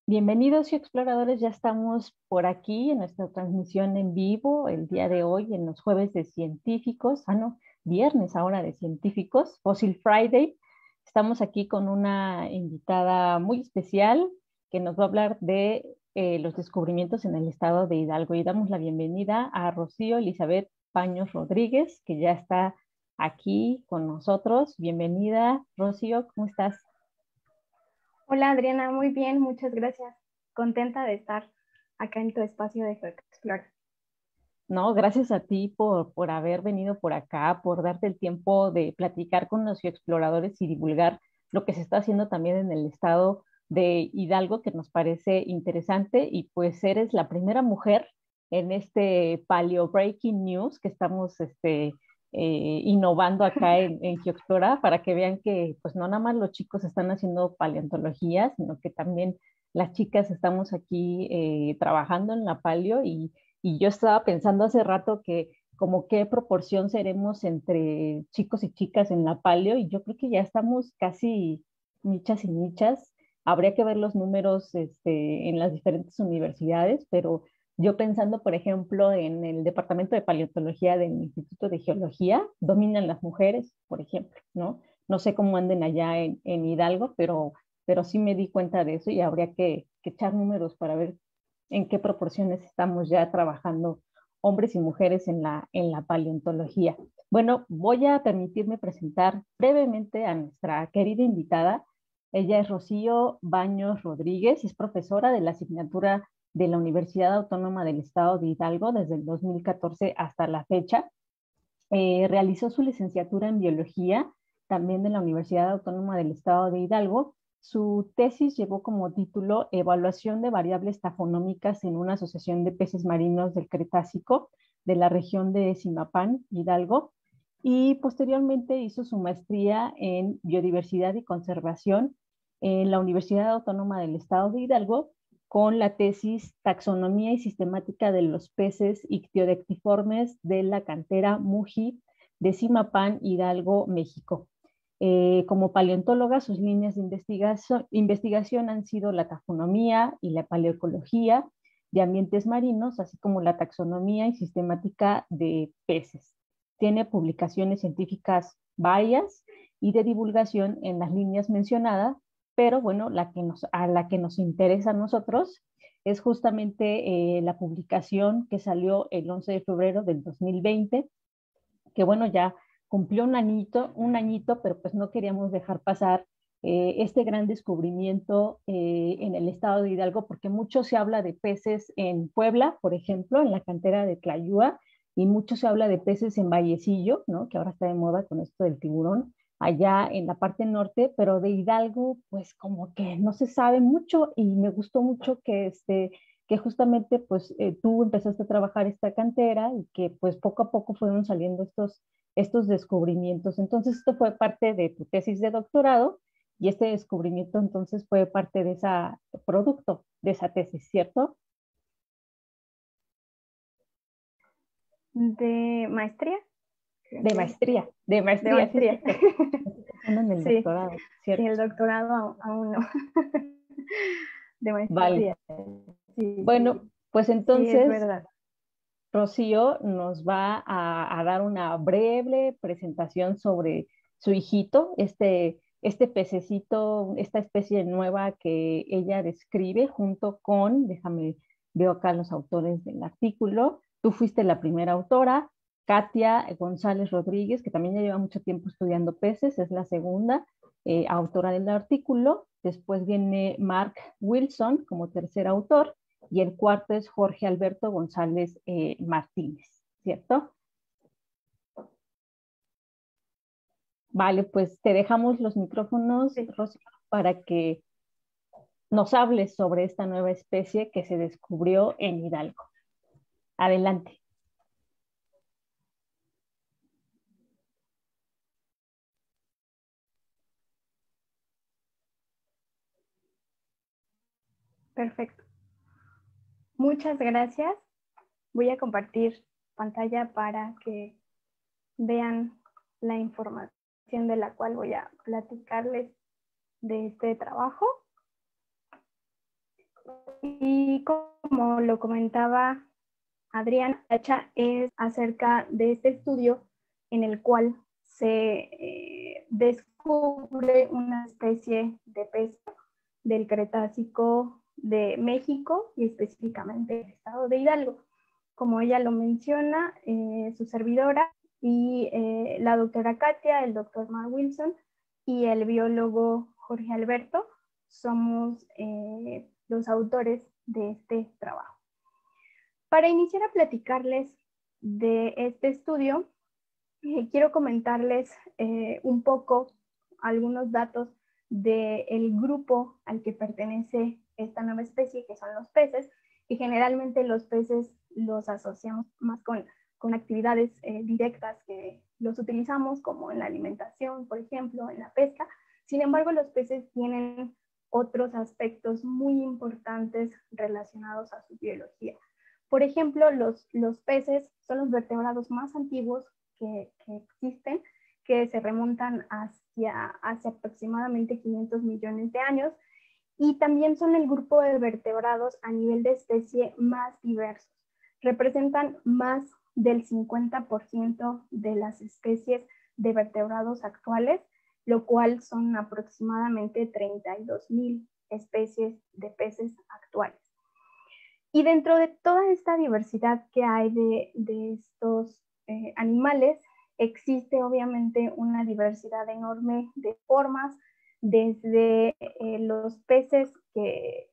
Bienvenidos y exploradores, ya estamos por aquí en nuestra transmisión en vivo el día de hoy en los jueves de científicos, no, viernes ahora de científicos, Fossil Friday. Estamos aquí con una invitada muy especial que nos va a hablar de los descubrimientos en el estado de Hidalgo y damos la bienvenida a Rocío Elizabeth Paños Rodríguez, que ya está aquí con nosotros. Bienvenida, Rocío, ¿cómo estás? Hola Adriana, muy bien, muchas gracias. Contenta de estar acá en tu espacio de Explora. No, gracias a ti por haber venido por acá, por darte el tiempo de platicar con los exploradores y divulgar lo que se está haciendo también en el estado de Hidalgo, que nos parece interesante. Y pues eres la primera mujer en este Paleo Breaking News que estamos innovando acá en GeoExplora para que vean que pues no nada más los chicos están haciendo paleontología, sino que también las chicas estamos aquí trabajando en la paleo y yo estaba pensando hace rato que como qué proporción seremos entre chicos y chicas en la paleo y yo creo que ya estamos casi nichas y nichas. Habría que ver los números en las diferentes universidades, pero yo pensando, por ejemplo, en el departamento de paleontología del Instituto de Geología, dominan las mujeres, por ejemplo, ¿no? No sé cómo anden allá en Hidalgo, pero sí me di cuenta de eso y habría que echar números para ver en qué proporciones estamos ya trabajando hombres y mujeres en la paleontología. Bueno, voy a permitirme presentar brevemente a nuestra querida invitada. Ella es Rocío Baños Rodríguez, es profesora de la asignatura de la Universidad Autónoma del Estado de Hidalgo desde el 2014 hasta la fecha. Realizó su licenciatura en biología también de la Universidad Autónoma del Estado de Hidalgo. Su tesis llevó como título Evaluación de variables tafonómicas en una asociación de peces marinos del Cretácico de la región de Zimapán, Hidalgo, y posteriormente hizo su maestría en biodiversidad y conservación en la Universidad Autónoma del Estado de Hidalgo con la tesis Taxonomía y Sistemática de los peces ictiodectiformes de la cantera Muji de Zimapán, Hidalgo, México. Como paleontóloga, sus líneas de investigación han sido la taxonomía y la paleoecología de ambientes marinos, así como la taxonomía y sistemática de peces. Tiene publicaciones científicas varias y de divulgación en las líneas mencionadas, pero bueno, a la que nos interesa a nosotros es justamente la publicación que salió el 11 de febrero del 2020, que bueno, ya cumplió un añito, pero pues no queríamos dejar pasar este gran descubrimiento en el estado de Hidalgo, porque mucho se habla de peces en Puebla, por ejemplo, en la cantera de Tlayúa, y mucho se habla de peces en Vallecillo, ¿no? Que ahora está de moda con esto del tiburón, allá en la parte norte, pero de Hidalgo, pues como que no se sabe mucho, y me gustó mucho que justamente pues tú empezaste a trabajar esta cantera y que pues poco a poco fueron saliendo estos descubrimientos. Entonces esto fue parte de tu tesis de doctorado y este descubrimiento entonces fue parte de ese producto, de esa tesis, ¿cierto? ¿De maestría? De De maestría, sí, maestría. sí, estoy pensando en el Sí, doctorado, sí, ¿cierto? el doctorado aún no. De Vale. maestría. Sí, Bueno, pues sí, es entonces verdad. Rocío nos va a dar una breve presentación sobre su hijito, este pececito, esta especie nueva que ella describe junto con, déjame, veo acá los autores del artículo, tú fuiste la primera autora, Katia González Rodríguez, que también ya lleva mucho tiempo estudiando peces, es la segunda autora del artículo, después viene Mark Wilson como tercer autor, y el cuarto es Jorge Alberto González Martínez, ¿cierto? Vale, pues te dejamos los micrófonos, Sí, Rocío, para que nos hables sobre esta nueva especie que se descubrió en Hidalgo. Adelante. perfecto. Muchas gracias. Voy a compartir pantalla para que vean la información de la cual voy a platicarles de este trabajo. Y como lo comentaba Adrián, es acerca de este estudio en el cual se descubre una especie de pez del Cretácico de México y específicamente el estado de Hidalgo. Como ella lo menciona, su servidora y la doctora Katia, el doctor Mark Wilson y el biólogo Jorge Alberto somos los autores de este trabajo. Para iniciar a platicarles de este estudio, quiero comentarles un poco algunos datos del grupo al que pertenece esta nueva especie, que son los peces, y generalmente los peces los asociamos más con actividades directas que los utilizamos, como en la alimentación, por ejemplo, en la pesca. Sin embargo, los peces tienen otros aspectos muy importantes relacionados a su biología. Por ejemplo, los peces son los vertebrados más antiguos que existen, que se remontan hacia aproximadamente 500 millones de años, y también son el grupo de vertebrados a nivel de especie más diversos. Representan más del 50% de las especies de vertebrados actuales, lo cual son aproximadamente 32,000 especies de peces actuales. Y dentro de toda esta diversidad que hay de estos animales, existe obviamente una diversidad enorme de formas, desde los peces que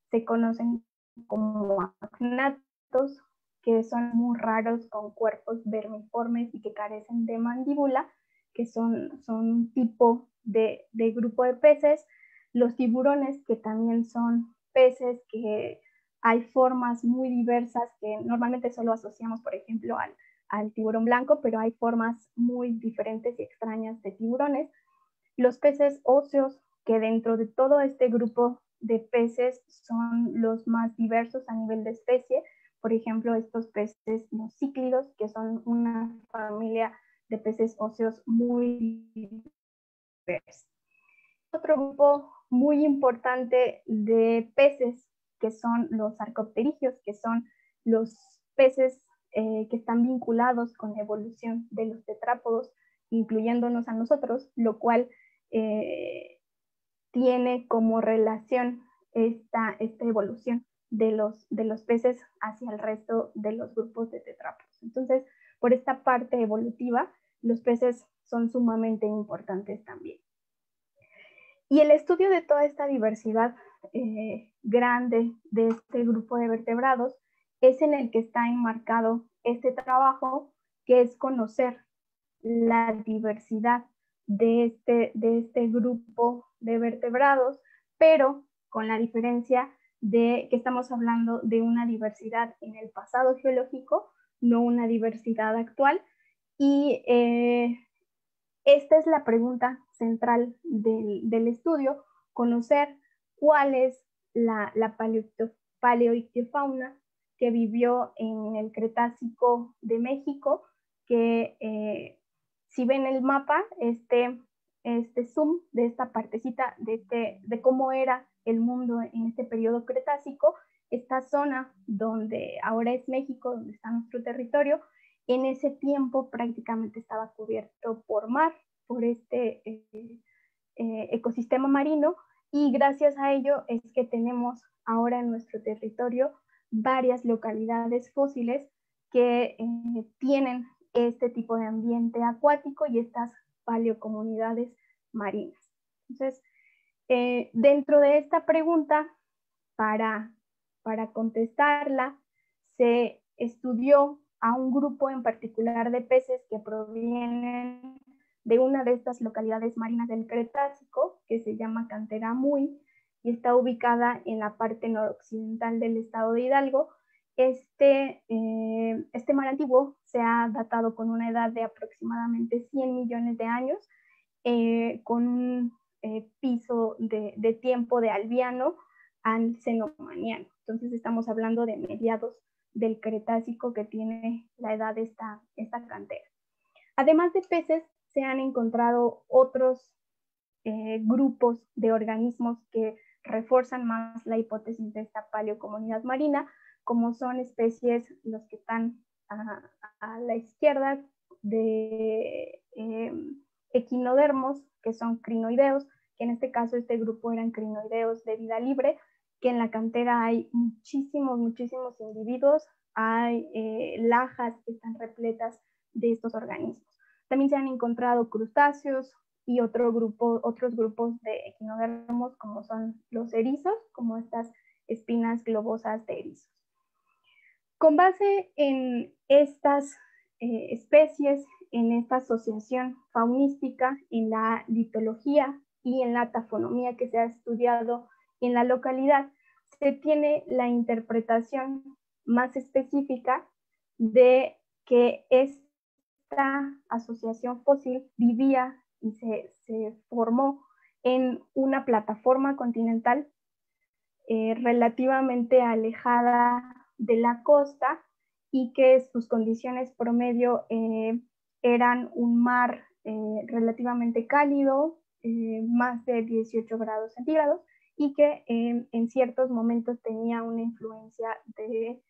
se conocen como acnatos, que son muy raros con cuerpos vermiformes y que carecen de mandíbula, que son un tipo de grupo de peces, los tiburones, que también son peces que hay formas muy diversas que normalmente solo asociamos, por ejemplo, al tiburón blanco, pero hay formas muy diferentes y extrañas de tiburones. Los peces óseos, que dentro de todo este grupo de peces son los más diversos a nivel de especie. Por ejemplo, estos peces no cíclidos, que son una familia de peces óseos muy diversa. Otro grupo muy importante de peces, que son los arcopterigios, que son los peces que están vinculados con la evolución de los tetrápodos, incluyéndonos a nosotros, lo cual tiene como relación esta evolución de los peces hacia el resto de los grupos de tetrápodos. Entonces, por esta parte evolutiva, los peces son sumamente importantes también. Y el estudio de toda esta diversidad grande de este grupo de vertebrados es en el que está enmarcado este trabajo, que es conocer la diversidad de este grupo de vertebrados, pero con la diferencia de que estamos hablando de una diversidad en el pasado geológico, no una diversidad actual. Y esta es la pregunta central del estudio: conocer cuál es la paleoictiofauna que vivió en el Cretácico de México, que si ven el mapa, este zoom de esta partecita de cómo era el mundo en este periodo Cretácico, esta zona donde ahora es México, donde está nuestro territorio, en ese tiempo prácticamente estaba cubierto por mar, por este ecosistema marino, y gracias a ello es que tenemos ahora en nuestro territorio varias localidades fósiles que tienen este tipo de ambiente acuático y estas paleocomunidades marinas. Entonces, dentro de esta pregunta, para contestarla, se estudió a un grupo en particular de peces que provienen de una de estas localidades marinas del Cretácico, que se llama Cantera Muy, y está ubicada en la parte noroccidental del estado de Hidalgo. Este mar antiguo se ha datado con una edad de aproximadamente 100 millones de años, con un piso de tiempo de Albiano al Cenomaniano. Entonces estamos hablando de mediados del Cretácico, que tiene la edad de esta cantera. Además de peces, se han encontrado otros grupos de organismos que refuerzan más la hipótesis de esta paleocomunidad marina, como son especies, los que están a la izquierda, de equinodermos, que son crinoideos, que en este caso este grupo eran crinoideos de vida libre, que en la cantera hay muchísimos individuos, hay lajas que están repletas de estos organismos. También se han encontrado crustáceos y otros grupos de equinodermos, como son los erizos, como estas espinas globosas de erizos. Con base en estas especies, en esta asociación faunística, en la litología y en la tafonomía que se ha estudiado en la localidad, se tiene la interpretación más específica de que esta asociación fósil vivía y se formó en una plataforma continental relativamente alejada de la costa, y que sus condiciones promedio eran un mar relativamente cálido, más de 18 grados centígrados, y que en ciertos momentos tenía una influencia de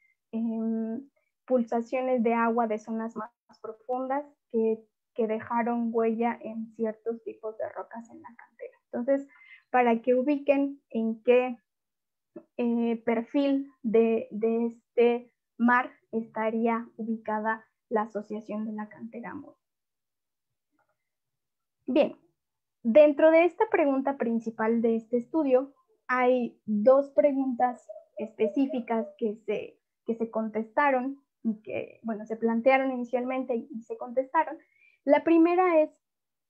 pulsaciones de agua de zonas más profundas que dejaron huella en ciertos tipos de rocas en la cantera. Entonces, para que ubiquen en qué perfil de este mar estaría ubicada la asociación de la cantera Moy. Bien, dentro de esta pregunta principal de este estudio, hay dos preguntas específicas que se contestaron y que, bueno, se plantearon inicialmente y se contestaron. La primera es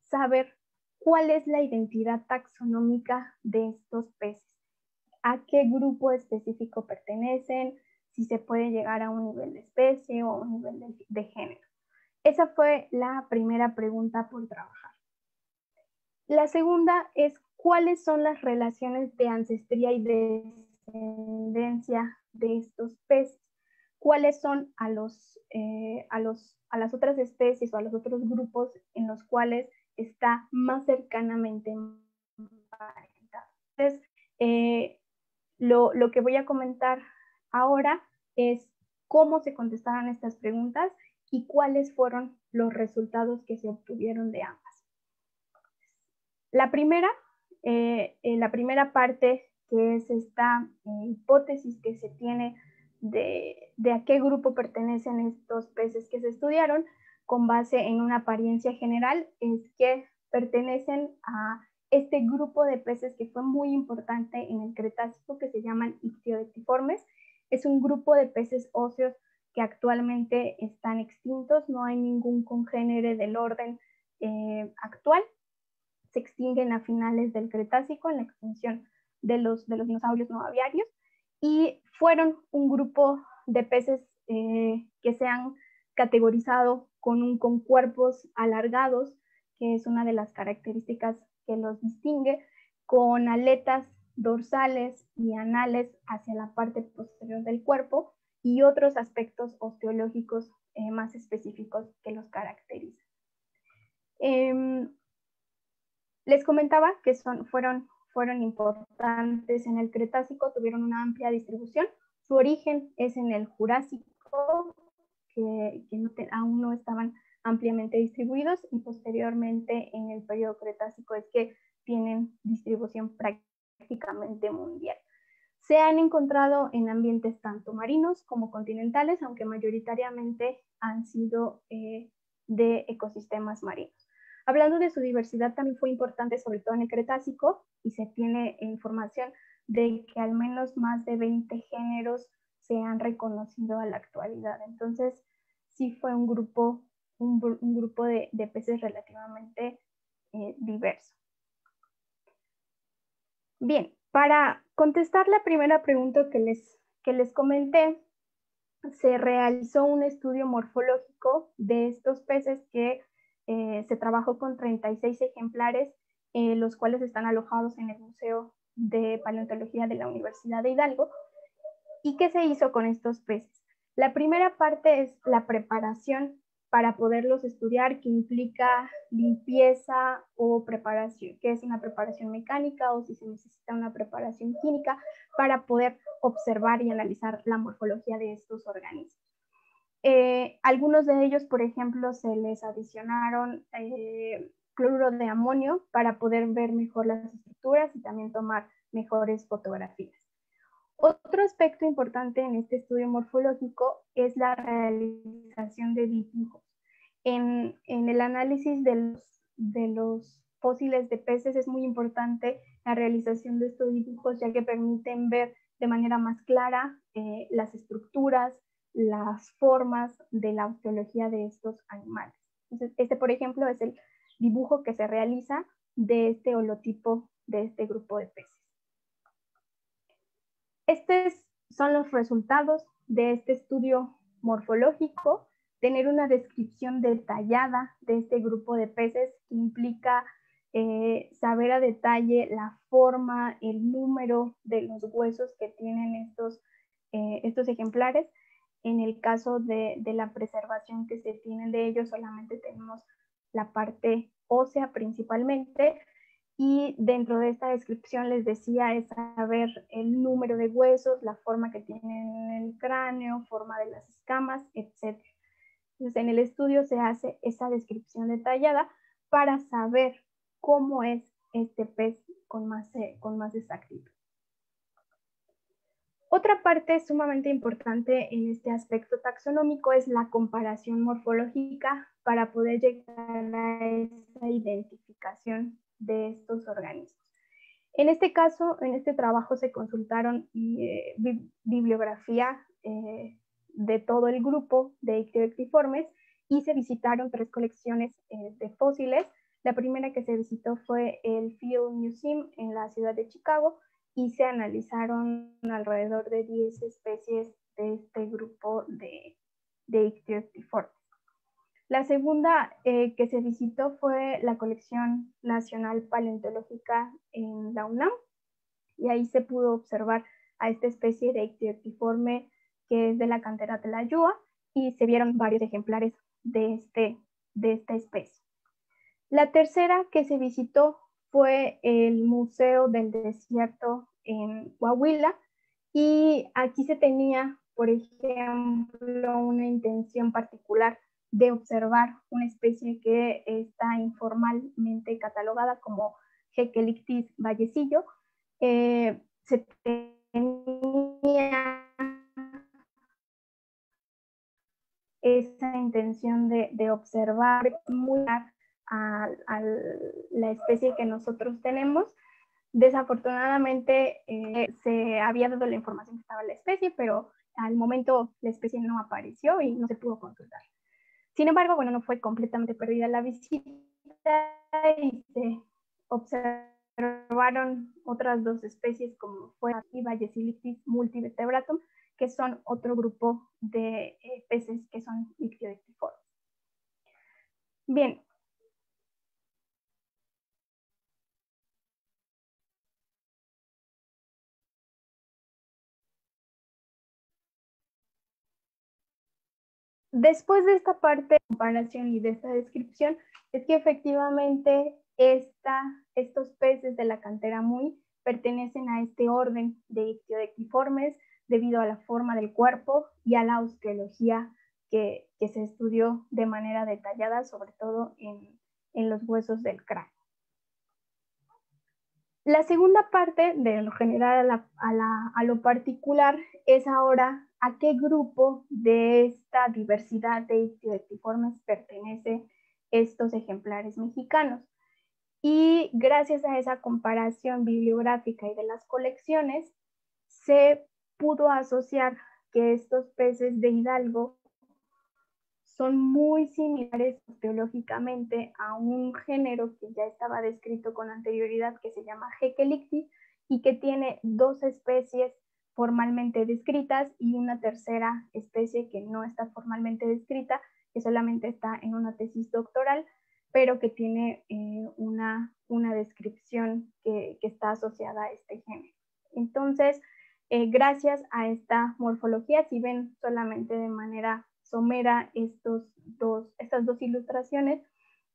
saber cuál es la identidad taxonómica de estos peces, a qué grupo específico pertenecen, si se puede llegar a un nivel de especie o a un nivel de género. Esa fue la primera pregunta por trabajar. La segunda es cuáles son las relaciones de ancestría y descendencia de estos peces, cuáles son a las otras especies o a los otros grupos en los cuales está más cercanamente emparentado. Entonces, lo que voy a comentar ahora es cómo se contestaron estas preguntas y cuáles fueron los resultados que se obtuvieron de ambas. La primera parte, que es esta hipótesis que se tiene de a qué grupo pertenecen estos peces que se estudiaron, con base en una apariencia general, es que pertenecen a este grupo de peces que fue muy importante en el Cretácico, que se llaman ictiodectiformes. Es un grupo de peces óseos que actualmente están extintos, no hay ningún congénere del orden actual. Se extinguen a finales del Cretácico en la extinción de los dinosaurios no aviarios, y fueron un grupo de peces que se han categorizado con cuerpos alargados, que es una de las características que los distingue, con aletas dorsales y anales hacia la parte posterior del cuerpo y otros aspectos osteológicos más específicos que los caracterizan. Les comentaba que fueron importantes en el Cretácico, tuvieron una amplia distribución. Su origen es en el Jurásico, que aún no estaban ampliamente distribuidos, y posteriormente en el periodo Cretácico es que tienen distribución prácticamente mundial. Se han encontrado en ambientes tanto marinos como continentales, aunque mayoritariamente han sido de ecosistemas marinos. Hablando de su diversidad, también fue importante, sobre todo en el Cretácico, y se tiene información de que al menos más de 20 géneros se han reconocido a la actualidad. Entonces, sí fue un grupo de peces relativamente diverso. Bien, para contestar la primera pregunta que les comenté, se realizó un estudio morfológico de estos peces que se trabajó con 36 ejemplares, los cuales están alojados en el Museo de Paleontología de la Universidad de Hidalgo. ¿Y qué se hizo con estos peces? La primera parte es la preparación para poderlos estudiar, que implica limpieza o preparación, que es una preparación mecánica o si se necesita una preparación química para poder observar y analizar la morfología de estos organismos. Algunos de ellos, por ejemplo, se les adicionaron cloruro de amonio para poder ver mejor las estructuras y también tomar mejores fotografías. Otro aspecto importante en este estudio morfológico es la realización de dibujos. En el análisis de los fósiles de peces es muy importante la realización de estos dibujos, ya que permiten ver de manera más clara las estructuras, las formas de la osteología de estos animales. Entonces, este, por ejemplo, es el dibujo que se realiza de este holotipo de este grupo de peces. Estos son los resultados de este estudio morfológico. Tener una descripción detallada de este grupo de peces implica saber a detalle la forma, el número de los huesos que tienen estos ejemplares. En el caso de la preservación que se tiene de ellos, solamente tenemos la parte ósea principalmente, y dentro de esta descripción les decía es saber el número de huesos, la forma que tienen en el cráneo, forma de las escamas, etc. Entonces, en el estudio se hace esa descripción detallada para saber cómo es este pez con más exactitud. Otra parte sumamente importante en este aspecto taxonómico es la comparación morfológica para poder llegar a esa identificación de estos organismos. En este caso, en este trabajo se consultaron bibliografía de todo el grupo de ictioectiformes y se visitaron 3 colecciones de fósiles. La primera que se visitó fue el Field Museum en la ciudad de Chicago y se analizaron alrededor de 10 especies de este grupo de ictioectiformes. La segunda que se visitó fue la colección nacional paleontológica en la UNAM y ahí se pudo observar a esta especie de ictioectiforme que es de la cantera de la Yua y se vieron varios ejemplares de esta especie. La tercera que se visitó fue el Museo del Desierto en Coahuila y aquí se tenía, por ejemplo, una intención particular de observar una especie que está informalmente catalogada como Hekelictis vallecillo. Se tenía esa intención de observar muy a la especie que nosotros tenemos. Desafortunadamente se había dado la información que estaba en la especie, pero al momento la especie no apareció y no se pudo consultar. Sin embargo, bueno, no fue completamente perdida la visita y se observaron otras 2 especies como fue aquí Vallecilitis multivertebratum, que son otro grupo de peces que son ictioectiformes. Bien. Después de esta parte de comparación y de esta descripción, es que efectivamente estos peces de la cantera muy pertenecen a este orden de ictioectiformes debido a la forma del cuerpo y a la osteología que se estudió de manera detallada, sobre todo en los huesos del cráneo. La segunda parte, de lo general a lo particular, es ahora a qué grupo de esta diversidad de ictioectiformes pertenece estos ejemplares mexicanos. Y gracias a esa comparación bibliográfica y de las colecciones, se pudo asociar que estos peces de Hidalgo son muy similares osteológicamente a un género que ya estaba descrito con anterioridad que se llama Hekelictis y que tiene 2 especies formalmente descritas y una tercera especie que no está formalmente descrita, que solamente está en una tesis doctoral, pero que tiene una descripción que está asociada a este género. Entonces, gracias a esta morfología, si ven solamente de manera somera estas dos ilustraciones,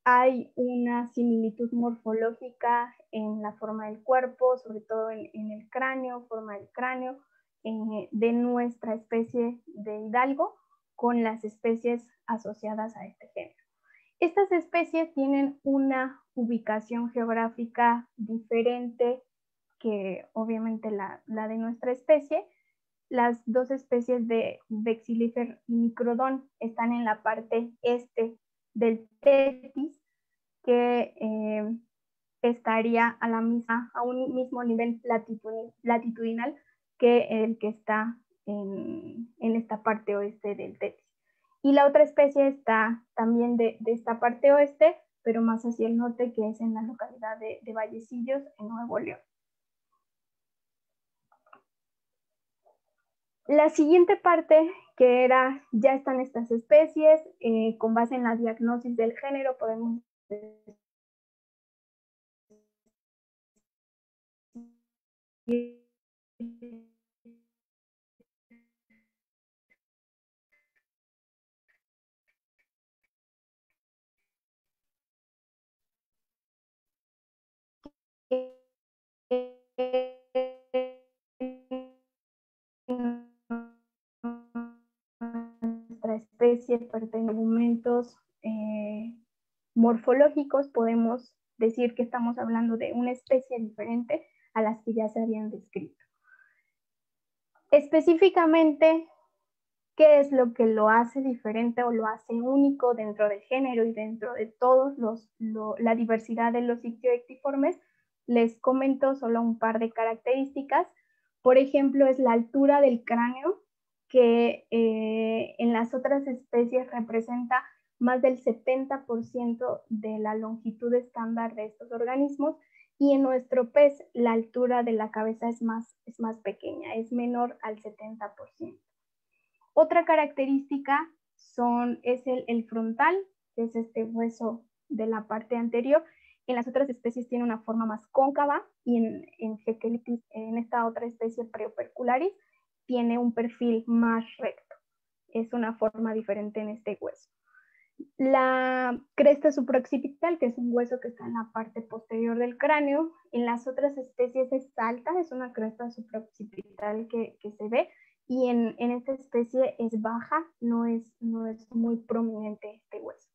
hay una similitud morfológica en la forma del cuerpo, sobre todo en el cráneo, forma del cráneo, de nuestra especie de hidalgo con las especies asociadas a este género. Estas especies tienen una ubicación geográfica diferente que obviamente la de nuestra especie. Las dos especies de Vexillifer y Microdon están en la parte este del Tetis, que estaría a un mismo nivel latitudinal que el que está en esta parte oeste del Tetis. Y la otra especie está también de esta parte oeste, pero más hacia el norte, que es en la localidad de Vallecillos, en Nuevo León. La siguiente parte, que era, ya están estas especies, con base en la diagnosis del género, podemos nuestra especie pertenece a argumentos morfológicos, podemos decir que estamos hablando de una especie diferente a las que ya se habían descrito. Específicamente, ¿qué es lo que lo hace diferente o lo hace único dentro del género y dentro de todos la diversidad de los ictioectiformes? Les comento solo un par de características. Por ejemplo, es la altura del cráneo, que en las otras especies representa más del 70% de la longitud estándar de estos organismos, y en nuestro pez la altura de la cabeza es más pequeña, es menor al 70%. Otra característica es el frontal, que es este hueso de la parte anterior. En las otras especies tiene una forma más cóncava, y en Heckelithis, en esta otra especie Preopercularis, tiene un perfil más recto. Es una forma diferente en este hueso. La cresta supraoccipital, que es un hueso que está en la parte posterior del cráneo, en las otras especies es alta, es una cresta supraoccipital que se ve, y en esta especie es baja, no es muy prominente este hueso.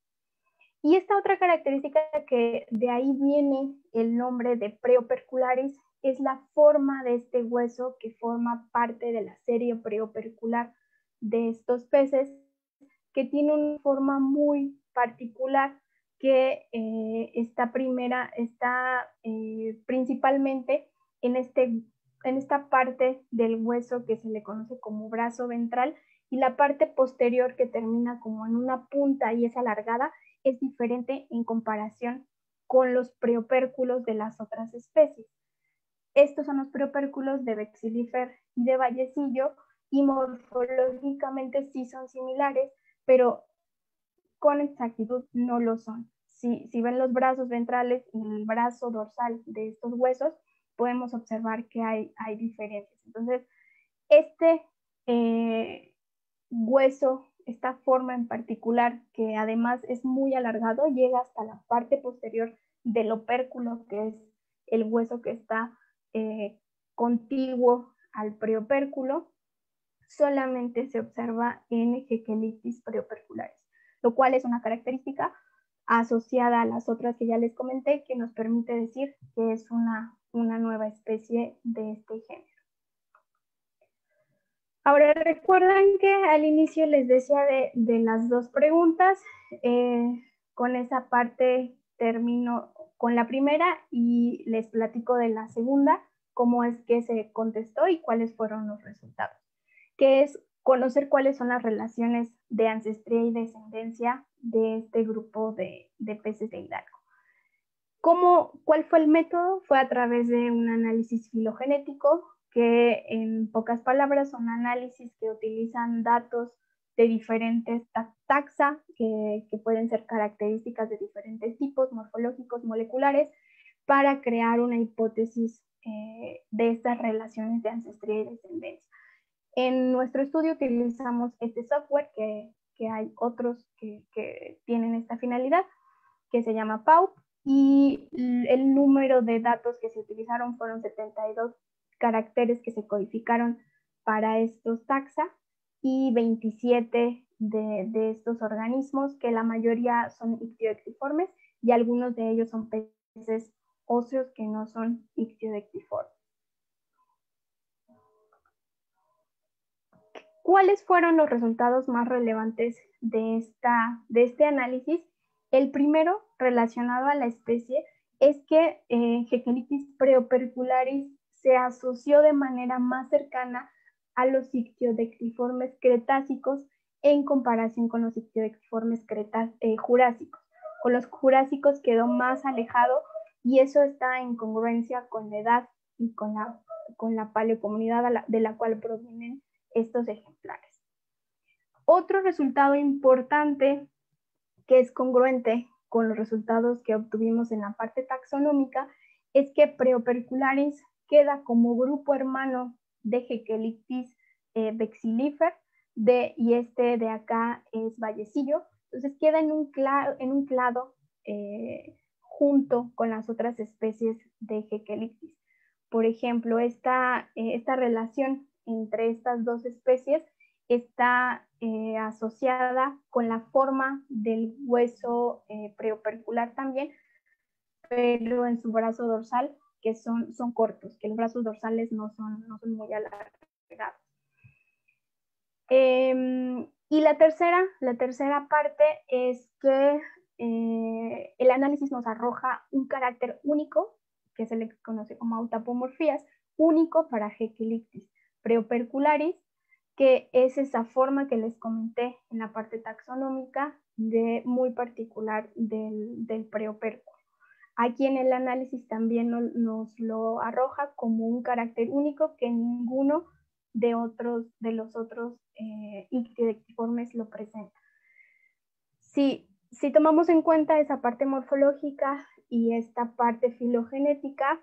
Y esta otra característica, que de ahí viene el nombre de Preopercularis, es la forma de este hueso, que forma parte de la serie preopercular de estos peces, que tiene una forma muy particular, que está principalmente en esta parte del hueso que se le conoce como brazo ventral, y la parte posterior, que termina como en una punta y es alargada, es diferente en comparación con los preopérculos de las otras especies. Estos son los preopérculos de Vexillifer y de Vallecillo, y morfológicamente sí son similares, pero con exactitud no lo son. Si ven los brazos ventrales y el brazo dorsal de estos huesos, podemos observar que hay diferencias. Entonces, este hueso, esta forma en particular, que además es muy alargado, llega hasta la parte posterior del opérculo, que es el hueso que está contiguo al preopérculo, solamente se observa en Heckelithis preopercularis, lo cual es una característica asociada a las otras que ya les comenté, que nos permite decir que es una nueva especie de este género. Ahora, recuerdan que al inicio les decía de las dos preguntas. Con esa parte termino con la primera y les platico de la segunda, cómo es que se contestó y cuáles fueron los resultados, que es conocer cuáles son las relaciones de ancestría y descendencia de este grupo de peces de Hidalgo. ¿Cuál fue el método? Fue a través de un análisis filogenético, que en pocas palabras son análisis que utilizan datos de diferentes taxa, que pueden ser características de diferentes tipos morfológicos, moleculares, para crear una hipótesis de estas relaciones de ancestría y descendencia. En nuestro estudio utilizamos este software que que hay otros que tienen esta finalidad, que se llama PAUP, y el número de datos que se utilizaron fueron 72 caracteres que se codificaron para estos taxa y 27 de estos organismos, que la mayoría son ictioectiformes y algunos de ellos son peces óseos que no son ictioectiformes. ¿Cuáles fueron los resultados más relevantes de este análisis? El primero, relacionado a la especie, es que Haechelictis preopercularis se asoció de manera más cercana a los ictiodectiformes cretácicos en comparación con los ictiodectiformes jurásicos. Con los jurásicos quedó más alejado, y eso está en congruencia con la edad y con la paleocomunidad de la cual provienen estos ejemplares. Otro resultado importante que es congruente con los resultados que obtuvimos en la parte taxonómica es que Preopercularis queda como grupo hermano de Haechelictis vexillifer, y este de acá es vallecillo. Entonces queda en un clado junto con las otras especies de Haechelictis. Por ejemplo, esta relación entre estas dos especies está asociada con la forma del hueso preopercular también, pero en su brazo dorsal, que son cortos, que los brazos dorsales no son muy alargados. Y la tercera parte es que el análisis nos arroja un carácter único, que se le conoce como autapomorfías, único para Haechelictis preopercularis, que es esa forma que les comenté en la parte taxonómica muy particular del preopérculo. Aquí en el análisis también nos lo arroja como un carácter único que ninguno de los otros ictioectiformes lo presenta. Si tomamos en cuenta esa parte morfológica y esta parte filogenética,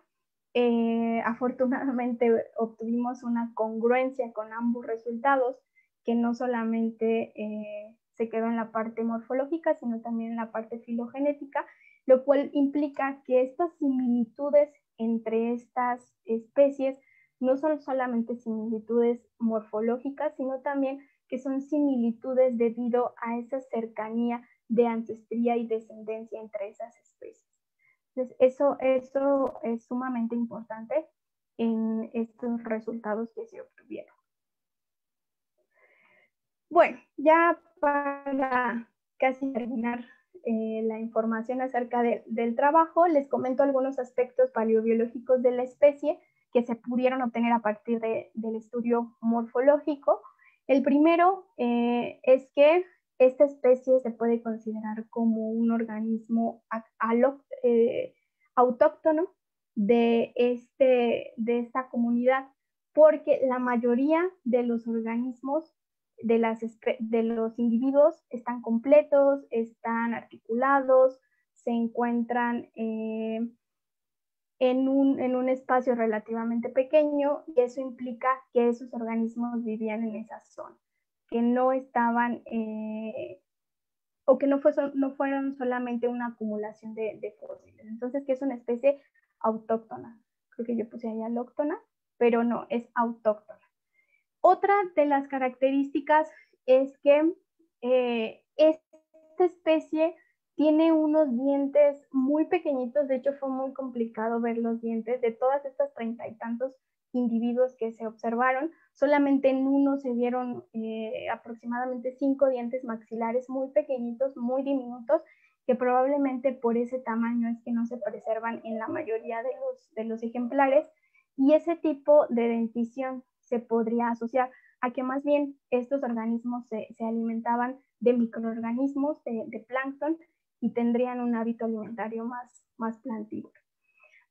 afortunadamente obtuvimos una congruencia con ambos resultados, que no solamente se quedó en la parte morfológica, sino también en la parte filogenética, lo cual implica que estas similitudes entre estas especies no son solamente similitudes morfológicas, sino también que son similitudes debido a esa cercanía de ancestría y descendencia entre esas especies. Entonces, eso es sumamente importante en estos resultados que se obtuvieron. Bueno, ya para casi terminar la información acerca del trabajo, les comento algunos aspectos paleobiológicos de la especie que se pudieron obtener a partir del estudio morfológico. El primero es que esta especie se puede considerar como un organismo autóctono de esta comunidad, porque la mayoría de los organismos de los individuos están completos, están articulados, se encuentran en un espacio relativamente pequeño, y eso implica que esos organismos vivían en esa zona, que no estaban o que no fueron solamente una acumulación de fósiles. Entonces, que es una especie autóctona. Creo que yo puse ahí alóctona, pero no, es autóctona. Otra de las características es que esta especie tiene unos dientes muy pequeñitos. De hecho, fue muy complicado ver los dientes de todas estas 30 y tantos individuos que se observaron. Solamente en uno se vieron aproximadamente 5 dientes maxilares muy pequeñitos, muy diminutos, que probablemente por ese tamaño es que no se preservan en la mayoría de los ejemplares. Y ese tipo de dentición se podría asociar a que más bien estos organismos se alimentaban de microorganismos, de plancton, y tendrían un hábito alimentario más plantívoro.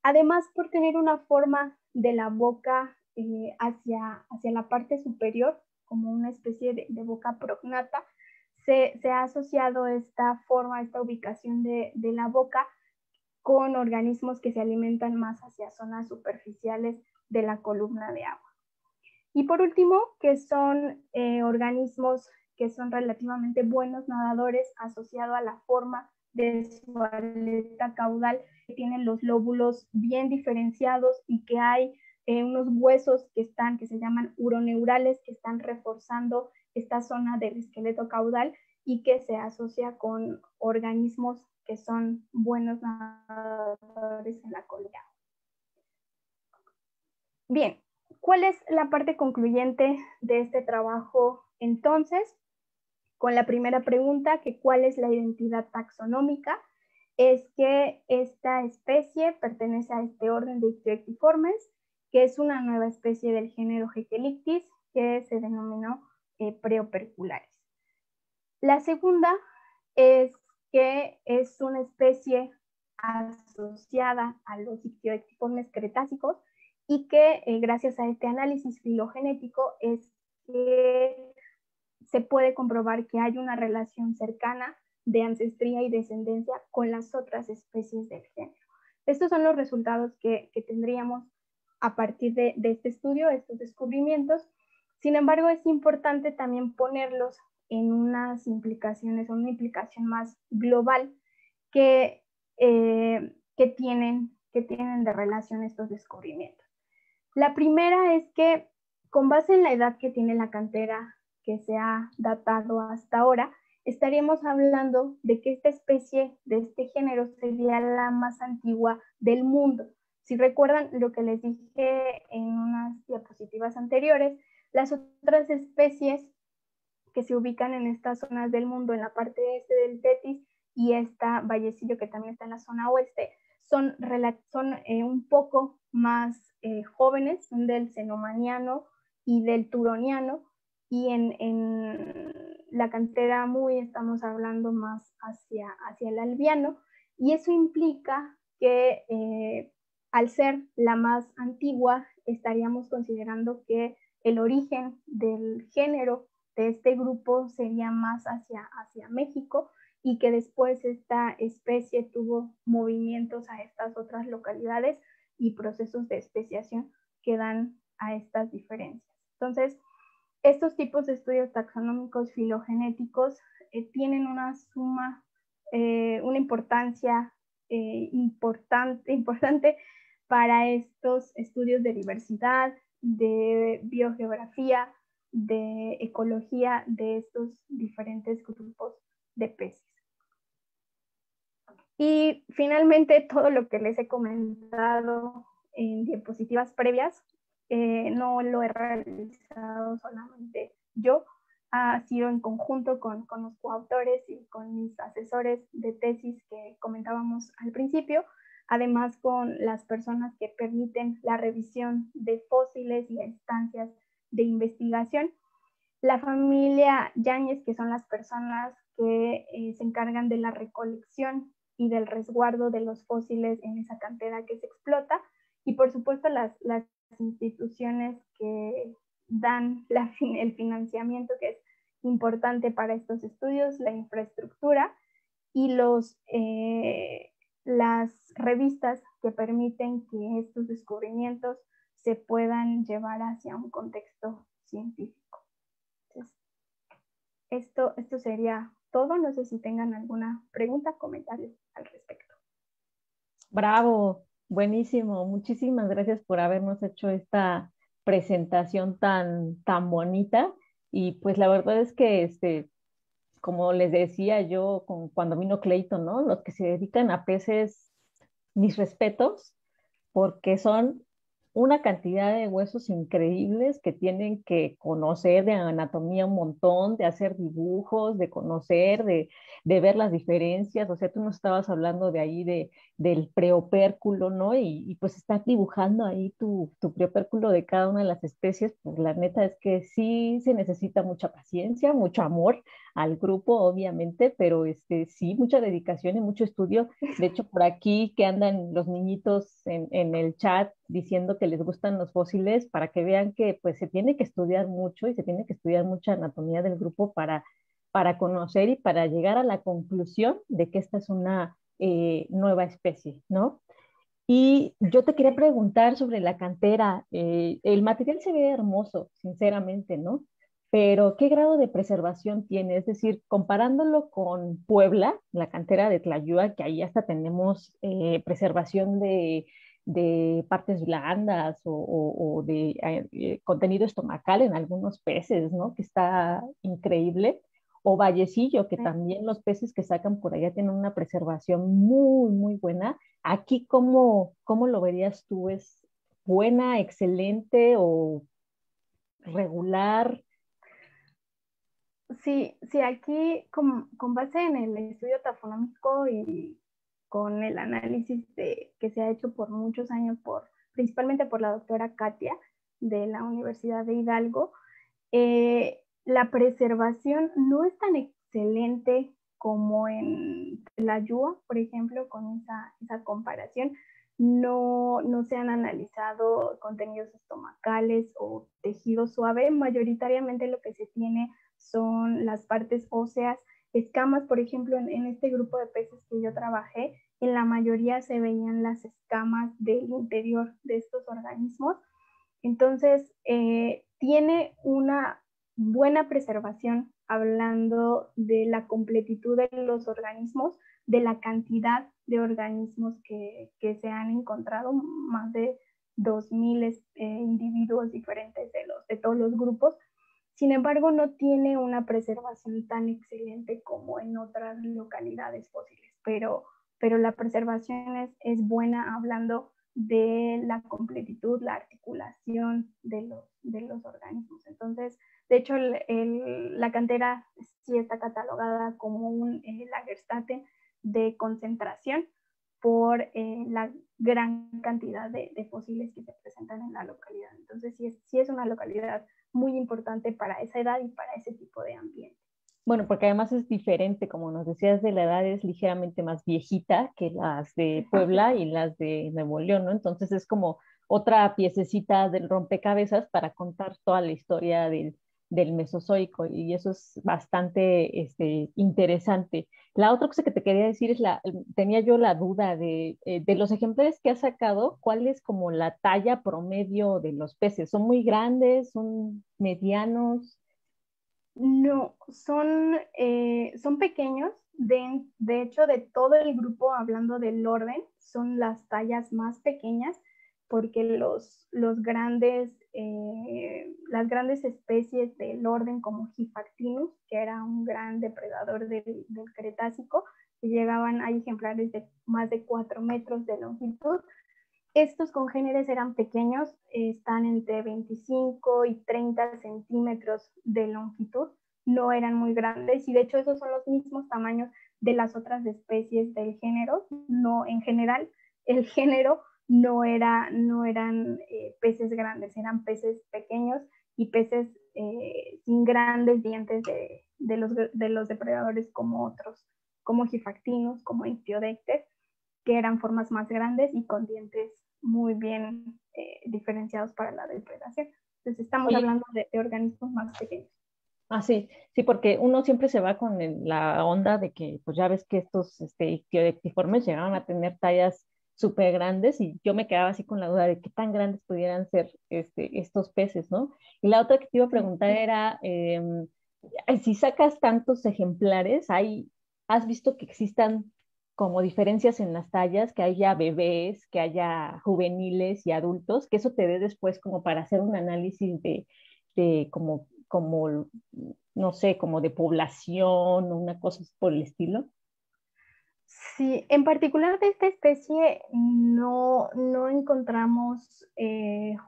Además, por tener una forma de la boca hacia la parte superior, como una especie de boca prognata, se ha asociado esta forma, esta ubicación de la boca con organismos que se alimentan más hacia zonas superficiales de la columna de agua. Y por último, que son organismos que son relativamente buenos nadadores, asociado a la forma de su aleta caudal, que tienen los lóbulos bien diferenciados y que hay unos huesos que se llaman uroneurales, que están reforzando esta zona del esqueleto caudal y que se asocia con organismos que son buenos nadadores en la colina. Bien, ¿cuál es la parte concluyente de este trabajo entonces? Con la primera pregunta, que ¿cuál es la identidad taxonómica? Es que esta especie pertenece a este orden de Ictioectiformes, que es una nueva especie del género Hegelictis, que se denominó preopercularis. La segunda es que es una especie asociada a los Ictioectiformes cretásicos y que gracias a este análisis filogenético es que se puede comprobar que hay una relación cercana de ancestría y descendencia con las otras especies del género. Estos son los resultados que tendríamos a partir de este estudio, estos descubrimientos. Sin embargo, es importante también ponerlos en unas implicaciones, una implicación más global que tienen de relación estos descubrimientos. La primera es que, con base en la edad que tiene la cantera que se ha datado hasta ahora, estaríamos hablando de que esta especie de este género sería la más antigua del mundo. Si recuerdan lo que les dije en unas diapositivas anteriores, las otras especies que se ubican en estas zonas del mundo, en la parte este del Tetis y esta Vallecillo, que también está en la zona oeste, son un poco más jóvenes, son del cenomaniano y del turoniano, y en la cantera muy estamos hablando más hacia el albiano, y eso implica que al ser la más antigua, estaríamos considerando que el origen del género de este grupo sería más hacia México, y que después esta especie tuvo movimientos a estas otras localidades y procesos de especiación que dan a estas diferencias. Entonces, estos tipos de estudios taxonómicos filogenéticos tienen una importancia importante para estos estudios de diversidad, de biogeografía, de ecología de estos diferentes grupos de peces. Y finalmente, todo lo que les he comentado en diapositivas previas, no lo he realizado solamente yo, ha sido en conjunto con los coautores y con mis asesores de tesis que comentábamos al principio, además con las personas que permiten la revisión de fósiles y estancias de investigación. La familia Yáñez, que son las personas que se encargan de la recolección y del resguardo de los fósiles en esa cantera que se explota, y por supuesto las instituciones que dan el financiamiento, que es importante para estos estudios, la infraestructura y las revistas que permiten que estos descubrimientos se puedan llevar hacia un contexto científico. Entonces, esto sería todo. No sé si tengan alguna pregunta, comentario al respecto. Bravo, buenísimo. Muchísimas gracias por habernos hecho esta presentación tan bonita. Y pues la verdad es que, como les decía yo cuando vino Clayton, ¿no? Los que se dedican a peces, mis respetos, porque son una cantidad de huesos increíbles que tienen que conocer de anatomía un montón, de hacer dibujos, de conocer, de ver las diferencias. O sea, tú nos estabas hablando de ahí del preopérculo, ¿no? Y pues estás dibujando ahí tu preopérculo de cada una de las especies. Pues la neta es que sí se necesita mucha paciencia, mucho amor al grupo, obviamente, pero sí, mucha dedicación y mucho estudio. De hecho, por aquí que andan los niñitos en el chat diciendo que les gustan los fósiles, para que vean que pues se tiene que estudiar mucho y se tiene que estudiar mucha anatomía del grupo para conocer y para llegar a la conclusión de que esta es una nueva especie, ¿no? Y yo te quería preguntar sobre la cantera. El material se ve hermoso, sinceramente, ¿no? pero ¿qué grado de preservación tiene? Es decir, comparándolo con Puebla, la cantera de Tlayúa, que ahí hasta tenemos preservación de partes blandas o de contenido estomacal en algunos peces, ¿no? Que está increíble. O Vallecillo, que también los peces que sacan por allá tienen una preservación muy, muy buena. Aquí, ¿cómo lo verías tú? ¿Es buena, excelente o regular? Sí, sí, aquí con base en el estudio taxonómico y con el análisis que se ha hecho por muchos años, principalmente por la doctora Katia de la Universidad de Hidalgo, la preservación no es tan excelente como en la Yua, por ejemplo, con esa comparación. No se han analizado contenidos estomacales o tejido suave. Mayoritariamente lo que se tiene son las partes óseas, escamas. Por ejemplo, en este grupo de peces que yo trabajé, en la mayoría se veían las escamas del interior de estos organismos. Entonces, tiene una buena preservación hablando de la completitud de los organismos, de la cantidad de organismos que se han encontrado, más de 2.000 individuos diferentes de todos los grupos. Sin embargo, no tiene una preservación tan excelente como en otras localidades fósiles, pero la preservación es buena hablando de la completitud, la articulación de los organismos. Entonces, de hecho, la cantera sí está catalogada como un Lagerstätten de concentración por la gran cantidad de fósiles que se presentan en la localidad. Entonces, sí es una localidad muy importante para esa edad y para ese tipo de ambiente. Bueno, porque además es diferente, como nos decías, de la edad es ligeramente más viejita que las de Puebla y las de Nuevo León, ¿no? Entonces es como otra piececita del rompecabezas para contar toda la historia del Mesozoico y eso es bastante interesante. La otra cosa que te quería decir es tenía yo la duda de los ejemplares que has sacado, ¿cuál es como la talla promedio de los peces? ¿Son muy grandes? ¿Son medianos? No, son pequeños. De hecho, de todo el grupo, hablando del orden, son las tallas más pequeñas porque las grandes especies del orden como Hyphactinus, que era un gran depredador del Cretácico, que llegaban a ejemplares de más de 4 metros de longitud. Estos congéneres eran pequeños, están entre 25 y 30 centímetros de longitud, no eran muy grandes y de hecho esos son los mismos tamaños de las otras especies del género. No, en general, el género no eran peces grandes, eran peces pequeños y peces sin grandes dientes de los depredadores como otros, como Hyphactinus, como Ichthyodectes, que eran formas más grandes y con dientes muy bien diferenciados para la depredación. Entonces estamos Oye, hablando de organismos más pequeños. ah, sí, sí, porque uno siempre se va con la onda de que, pues ya ves que estos ictiodexiformes llegaban a tener tallas súper grandes y yo me quedaba así con la duda de qué tan grandes pudieran ser estos peces, ¿no? Y la otra que te iba a Sí. preguntar era, si sacas tantos ejemplares, ¿has visto que existan como diferencias en las tallas, que haya bebés, que haya juveniles y adultos, que eso te dé después como para hacer un análisis de como no sé, como de población o una cosa por el estilo? Sí, en particular de esta especie no encontramos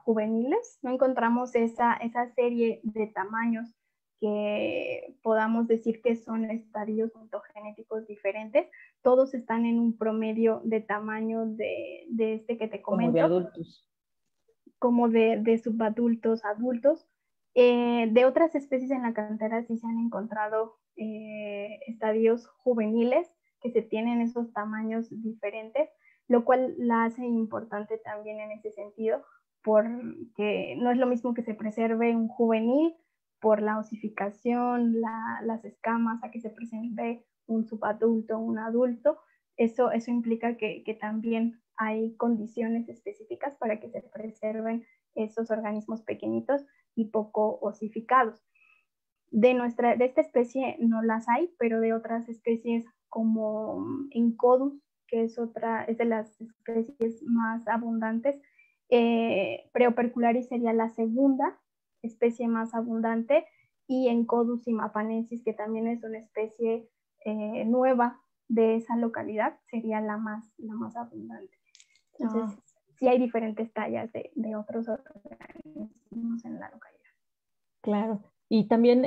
juveniles, no encontramos esa serie de tamaños que podamos decir que son estadios ontogenéticos diferentes. Todos están en un promedio de tamaño de este que te Como de comento, adultos. como de subadultos, adultos. De otras especies en la cantera sí se han encontrado estadios juveniles que se tienen esos tamaños diferentes, lo cual la hace importante también en ese sentido, porque no es lo mismo que se preserve un juvenil por la osificación, las escamas, a que se preserve un subadulto, un adulto. Eso implica que también hay condiciones específicas para que se preserven esos organismos pequeñitos y poco osificados. De esta especie no las hay, pero de otras especies como Encodus, que es de las especies más abundantes. Preopercularis sería la segunda especie más abundante, y Encodus imapanensis, que también es una especie nueva de esa localidad, sería la más abundante. Entonces, sí hay diferentes tallas de otros organismos en la localidad. Claro. Y también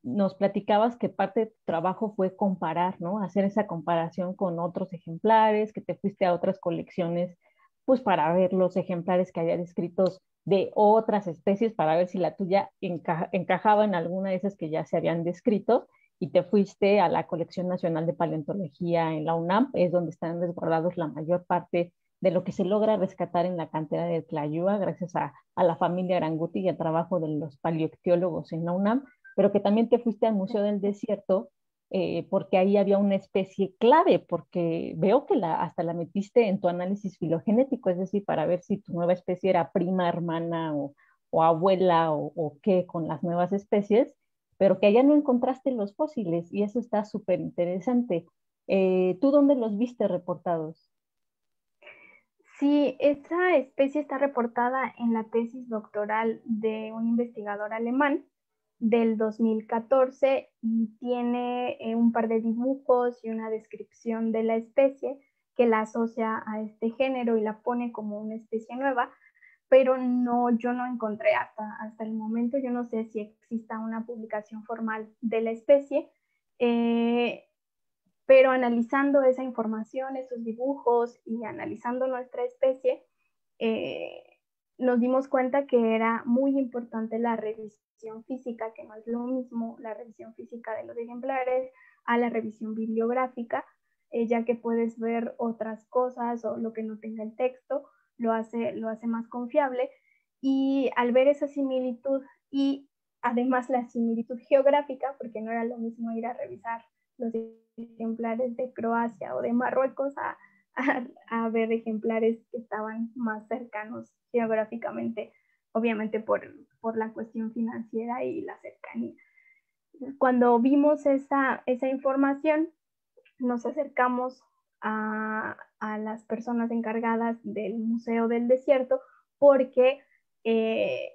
nos platicabas que parte de tu trabajo fue comparar, ¿no? Hacer esa comparación con otros ejemplares, que te fuiste a otras colecciones, pues para ver los ejemplares que había descritos de otras especies, para ver si la tuya encajaba en alguna de esas que ya se habían descrito, y te fuiste a la Colección Nacional de Paleontología en la UNAM, es donde están resguardados la mayor parte de lo que se logra rescatar en la cantera de Tlayúa, gracias a la familia Aranguti y al trabajo de los paleoictiólogos en la UNAM, pero que también te fuiste al Museo del Desierto, porque ahí había una especie clave, porque veo que hasta la metiste en tu análisis filogenético, es decir, para ver si tu nueva especie era prima, hermana o abuela o qué con las nuevas especies, pero que allá no encontraste los fósiles y eso está súper interesante. ¿Tú dónde los viste reportados? Sí, esa especie está reportada en la tesis doctoral de un investigador alemán del 2014 y tiene un par de dibujos y una descripción de la especie que la asocia a este género y la pone como una especie nueva, pero no, yo no encontré hasta el momento, yo no sé si exista una publicación formal de la especie. Pero analizando esa información, esos dibujos y analizando nuestra especie, eh, nos dimos cuenta que era muy importante la revisión física, que no es lo mismo la revisión física de los ejemplares a la revisión bibliográfica, ya que puedes ver otras cosas o lo que no tenga el texto, lo hace más confiable. Y al ver esa similitud y además la similitud geográfica, porque no era lo mismo ir a revisar los ejemplares de Croacia o de Marruecos a ver ejemplares que estaban más cercanos geográficamente, obviamente por la cuestión financiera y la cercanía. Cuando vimos esa información, nos acercamos a las personas encargadas del Museo del Desierto porque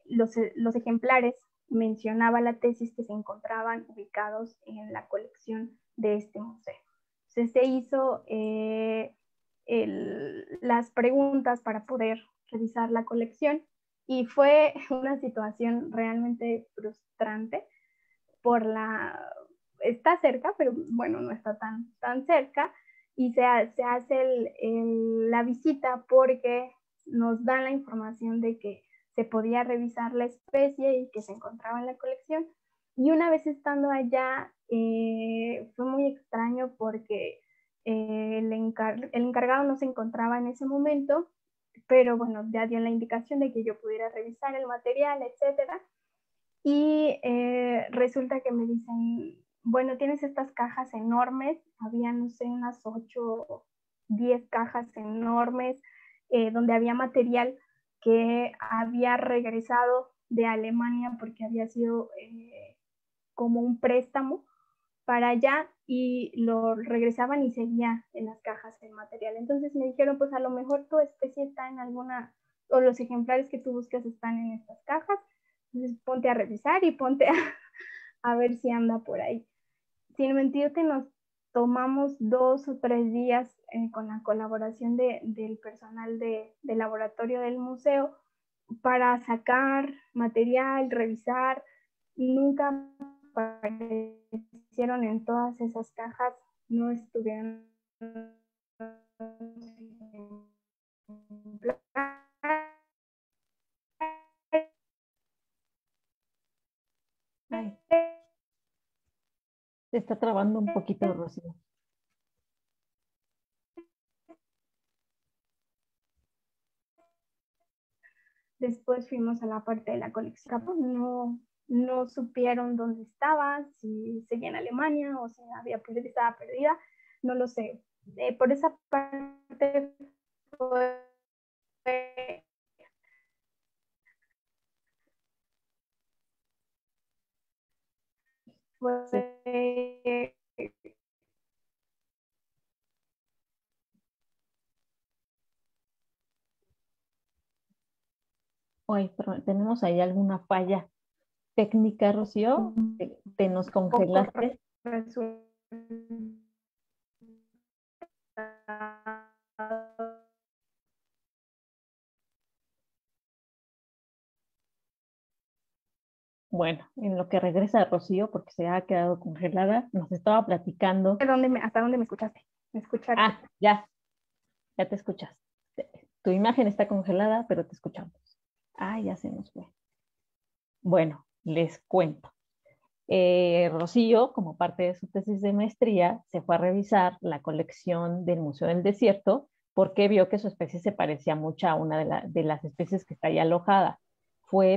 los ejemplares mencionaba la tesis que se encontraban ubicados en la colección de este museo. Entonces se hizo las preguntas para poder revisar la colección y fue una situación realmente frustrante por está cerca, pero bueno, no está tan cerca, y se hace la visita porque nos dan la información de que se podía revisar la especie y que se encontraba en la colección. Y una vez estando allá, fue muy extraño porque el encargado no se encontraba en ese momento, pero bueno, ya dio la indicación de que yo pudiera revisar el material, etcétera. Y resulta que me dicen, bueno, tienes estas cajas enormes, había, no sé, unas 8 o 10 cajas enormes, donde había material que había regresado de Alemania porque había sido como un préstamo para allá y lo regresaban y seguía en las cajas el material. Entonces me dijeron, pues a lo mejor tu especie está en alguna, o los ejemplares que tú buscas están en estas cajas, entonces ponte a revisar y ponte a ver si anda por ahí. Sin mentirte, nos tomamos 2 o 3 días con la colaboración del personal de laboratorio del museo para sacar material, revisar. Nunca aparecieron en todas esas cajas, no estuvieron. Ay, se está trabando un poquito, Rocío. Después fuimos a la parte de la colección. No supieron dónde estaba, si seguía en Alemania o si estaba perdida, no lo sé. Por esa parte fue fue Oye, pero tenemos ahí alguna falla técnica, Rocío. un Te nos poco congelaste. resultado. Bueno, en lo que regresa Rocío, porque se ha quedado congelada, nos estaba platicando. ¿Hasta dónde me escuchaste? ¿Me escuchaste? Ah, ya te escuchas. Tu imagen está congelada, pero te escuchamos. Ah, ya se nos fue. Bueno, les cuento. Rocío, como parte de su tesis de maestría, se fue a revisar la colección del Museo del Desierto porque vio que su especie se parecía mucho a una de las especies que está ahí alojada.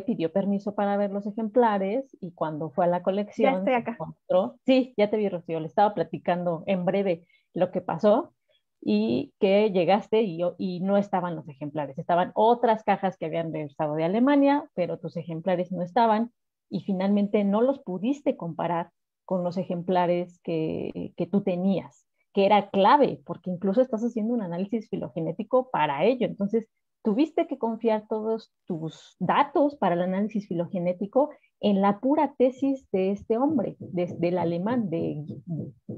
Pidió permiso para ver los ejemplares y cuando fue a la Ya colección estoy se acá. encontró, sí, ya te vi, Rocío, le estaba platicando en breve lo que pasó y que llegaste y no estaban los ejemplares, estaban otras cajas que habían regresado de Alemania, pero tus ejemplares no estaban y finalmente no los pudiste comparar con los ejemplares que tú tenías, que era clave, porque incluso estás haciendo un análisis filogenético para ello. Entonces, tuviste que confiar todos tus datos para el análisis filogenético en la pura tesis de este hombre, del alemán, de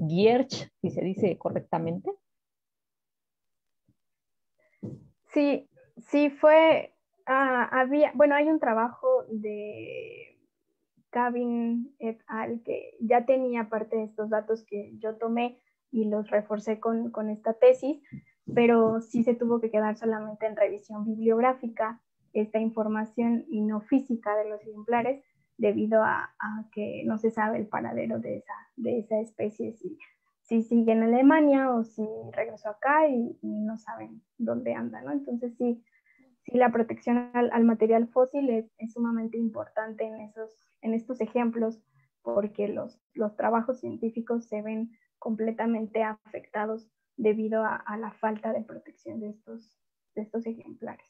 Gierch, si se dice correctamente. Sí, sí fue, bueno, hay un trabajo de Gavin et al que ya tenía parte de estos datos que yo tomé y los reforcé con esta tesis, pero sí se tuvo que quedar solamente en revisión bibliográfica esta información y no física de los ejemplares debido a que no se sabe el paradero de esa especie, si sigue en Alemania o si regresó acá y no saben dónde anda, ¿no? Entonces sí la protección al material fósil es sumamente importante en estos ejemplos porque los trabajos científicos se ven completamente afectados debido a la falta de protección de estos ejemplares.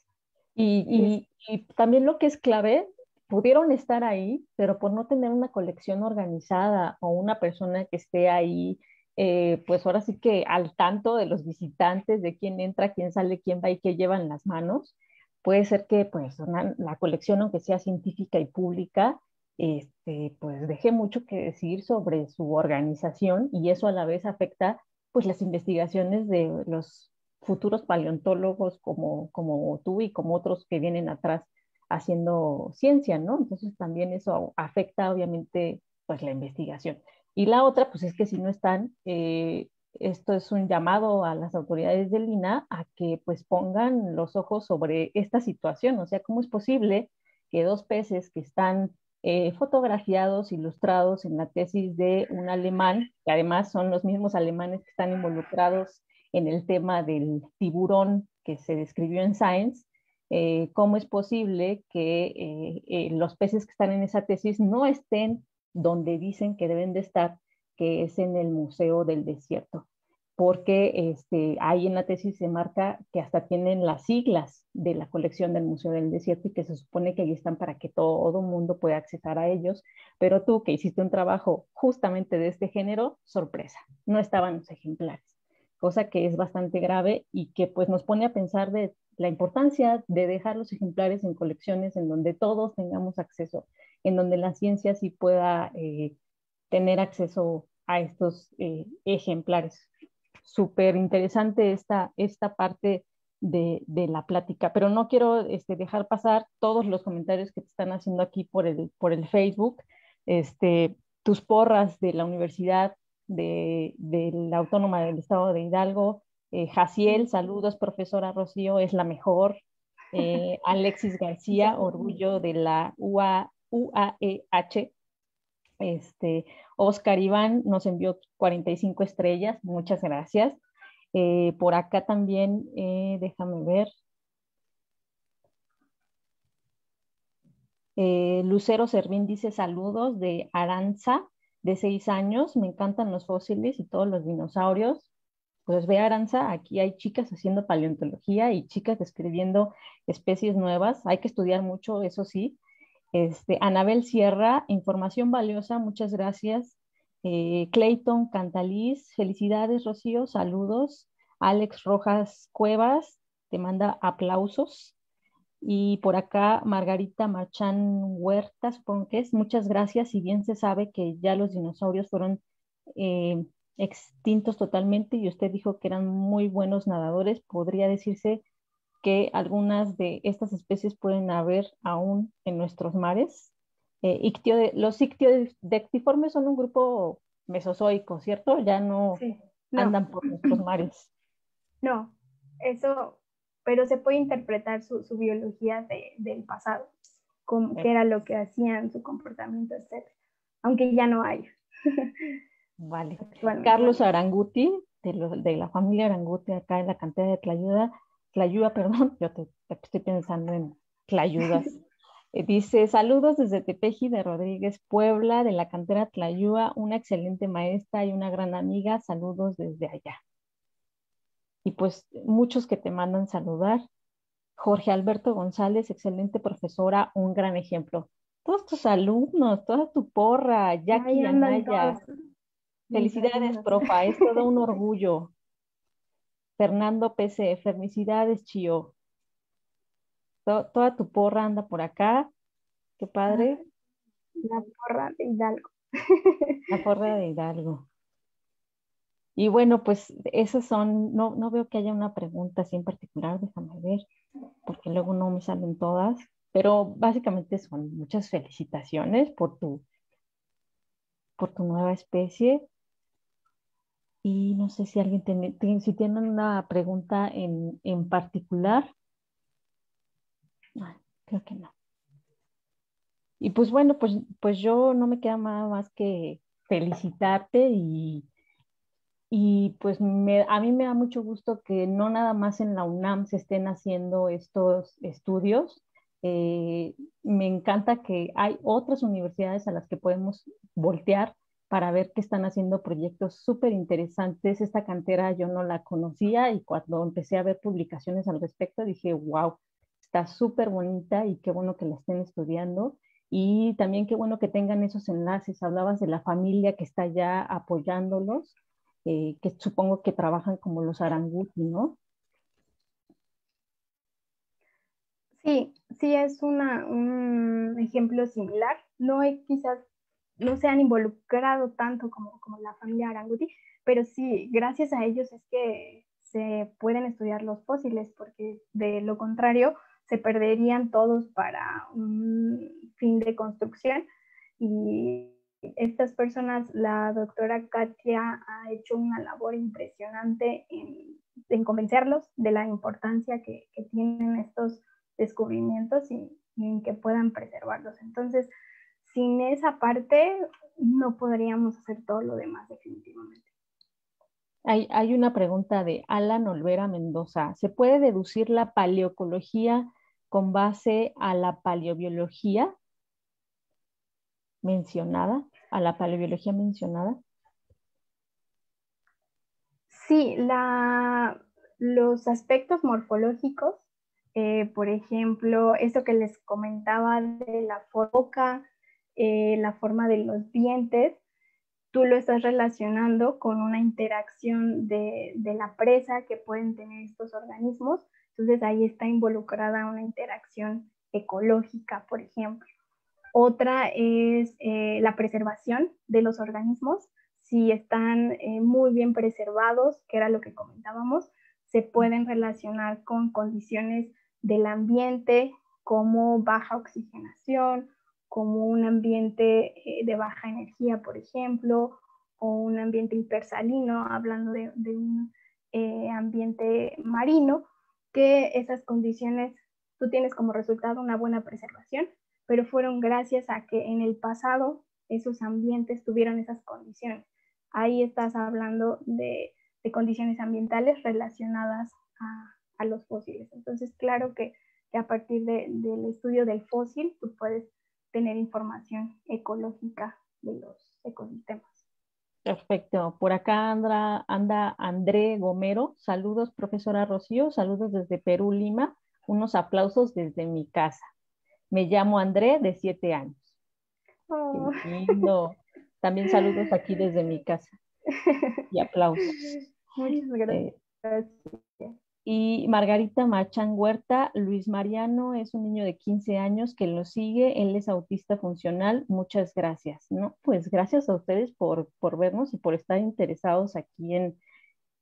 Y es, Y también lo que es clave, pudieron estar ahí, pero por no tener una colección organizada o una persona que esté ahí, pues ahora sí que al tanto de los visitantes, de quién entra, quién sale, quién va y qué lleva en las manos, puede ser que pues la colección, aunque sea científica y pública, pues deje mucho que decir sobre su organización y eso a la vez afecta pues las investigaciones de los futuros paleontólogos como tú y como otros que vienen atrás haciendo ciencia, ¿no? Entonces también eso afecta obviamente pues la investigación. Y la otra, pues es que si no están, esto es un llamado a las autoridades del INAH a que pues pongan los ojos sobre esta situación, o sea, ¿cómo es posible que dos peces que están fotografiados, ilustrados en la tesis de un alemán, que además son los mismos alemanes que están involucrados en el tema del tiburón que se describió en Science, cómo es posible que los peces que están en esa tesis no estén donde dicen que deben de estar, que es en el Museo del Desierto, porque ahí en la tesis se marca que hasta tienen las siglas de la colección del Museo del Desierto y que se supone que ahí están para que todo el mundo pueda acceder a ellos, pero tú que hiciste un trabajo justamente de este género, sorpresa, no estaban los ejemplares, cosa que es bastante grave y que pues nos pone a pensar de la importancia de dejar los ejemplares en colecciones en donde todos tengamos acceso, en donde la ciencia sí pueda tener acceso a estos ejemplares. Súper interesante esta parte de la plática, pero no quiero dejar pasar todos los comentarios que te están haciendo aquí por el Facebook, tus porras de la Universidad de la Autónoma del Estado de Hidalgo. Jaciel, saludos, profesora Rocío, es la mejor. Alexis García, orgullo de la UAEH. Oscar Iván nos envió 45 estrellas, muchas gracias. Por acá también, déjame ver. Lucero Servín dice saludos de Aranza, de 6 años. Me encantan los fósiles y todos los dinosaurios. Pues ve, Aranza, aquí hay chicas haciendo paleontología y chicas describiendo especies nuevas. Hay que estudiar mucho, eso sí. Anabel Sierra, información valiosa, muchas gracias. Clayton Cantaliz, felicidades, Rocío, saludos. Alex Rojas Cuevas, te manda aplausos. Y por acá, Margarita Marchán Huerta, supongo que es, muchas gracias. Si bien se sabe que ya los dinosaurios fueron eh, extintos totalmente y usted dijo que eran muy buenos nadadores, podría decirse que algunas de estas especies pueden haber aún en nuestros mares. Los ictiodectiformes son un grupo mesozoico, ¿cierto? Ya no Sí, no, andan por nuestros mares. no, eso, pero se puede interpretar su biología del pasado, como, Eh, qué era lo que hacían, su comportamiento, etc. Aunque ya no hay Vale. actualmente. Carlos Aranguti, de la familia Aranguti, acá en la cantera de Tlayuda, perdón, te estoy pensando en Tlayudas. Dice, saludos desde Tepeji de Rodríguez, Puebla, de la cantera Tlayúa, una excelente maestra y una gran amiga, saludos desde allá. Y pues muchos que te mandan saludar. Jorge Alberto González, excelente profesora, un gran ejemplo. Todos tus alumnos, toda tu porra, Jackie Ahí y andan todos Anaya, mis felicidades, alumnos. profa, es todo un orgullo. Fernando PC, felicidades, Chio. Toda tu porra anda por acá, qué Ah, padre, la porra de Hidalgo. la porra de Hidalgo. Y bueno, pues esas son, no veo que haya una pregunta así en particular, déjame ver, porque luego no me salen todas, pero básicamente son muchas felicitaciones por tu nueva especie. Y no sé si alguien si tienen una pregunta en particular. Ay, creo que no. Y pues bueno, pues yo no me queda nada más que felicitarte y pues a mí me da mucho gusto que no nada más en la UNAM se estén haciendo estos estudios. Me encanta que hay otras universidades a las que podemos voltear para ver que están haciendo proyectos súper interesantes. Esta cantera yo no la conocía y cuando empecé a ver publicaciones al respecto dije, wow, está súper bonita y qué bueno que la estén estudiando. Y también qué bueno que tengan esos enlaces. Hablabas de la familia que está ya apoyándolos, que supongo que trabajan como los Aranguti, ¿no? Sí, sí es un ejemplo similar. No quizás no se han involucrado tanto como la familia Aranguti, pero sí, gracias a ellos es que se pueden estudiar los fósiles, porque de lo contrario se perderían todos para un fin de construcción. Y estas personas, la doctora Katia ha hecho una labor impresionante en convencerlos de la importancia que tienen estos descubrimientos y en que puedan preservarlos. Entonces, sin esa parte no podríamos hacer todo lo demás definitivamente. Hay una pregunta de Alan Olvera Mendoza. ¿Se puede deducir la paleoecología con base a la paleobiología mencionada? ¿A la paleobiología mencionada? Sí, los aspectos morfológicos, por ejemplo, eso que les comentaba de la boca, la forma de los dientes, tú lo estás relacionando con una interacción de la presa que pueden tener estos organismos. Entonces ahí está involucrada una interacción ecológica, por ejemplo. Otra es la preservación de los organismos. Si están muy bien preservados, que era lo que comentábamos, se pueden relacionar con condiciones del ambiente como baja oxigenación, como un ambiente de baja energía, por ejemplo, o un ambiente hipersalino, hablando de un ambiente marino, que esas condiciones tú tienes como resultado una buena preservación, pero fueron gracias a que en el pasado esos ambientes tuvieron esas condiciones. Ahí estás hablando de condiciones ambientales relacionadas a los fósiles. Entonces, claro que a partir del estudio del fósil, tú puedes tener información ecológica de los ecosistemas. Perfecto. Por acá anda André Gomero. Saludos, profesora Rocío. Saludos desde Perú, Lima. Unos aplausos desde mi casa. Me llamo André, de 7 años. Qué Oh, lindo. También saludos aquí desde mi casa y aplausos. Muchas gracias. Y Margarita Marchán Huerta, Luis Mariano es un niño de 15 años que lo sigue, él es autista funcional, muchas gracias, ¿no? Pues gracias a ustedes por vernos y por estar interesados aquí en,